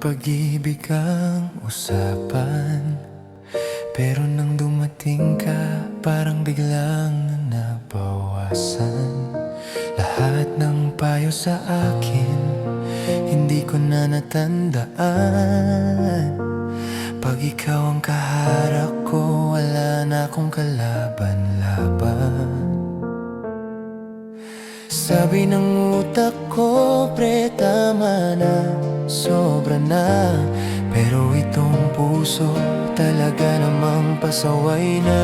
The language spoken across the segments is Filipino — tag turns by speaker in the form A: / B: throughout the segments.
A: Pag-ibig ang usapan, pero nang dumating ka, parang biglang nabawasan. Lahat ng payo sa akin, hindi ko na natandaan. Pag ikaw ang kaharap ko, wala na akong kalaban-laban. Sabi ng utak ko, pre, tama na, sobra na. Pero itong puso talaga namang pasaway na.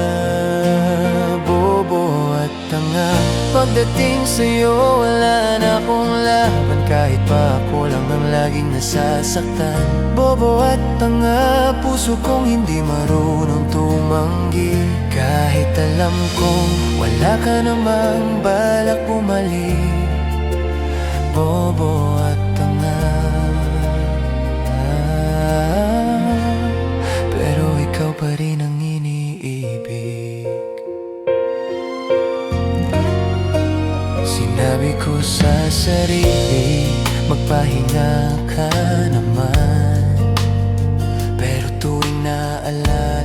A: Bobo at tanga, pagdating sa'yo wala na akong laban. Kahit pa ako lang ang laging nasasaktan. Bobo at tanga, puso kong hindi marunong tumanggi. Kahit alam kong wala ka namang balak bumalik. Bobo at tanga, pero ikaw pa rin ang iniibig. Sinabi ko sa sarili, magpahinga ka naman. Pero tuwing naalala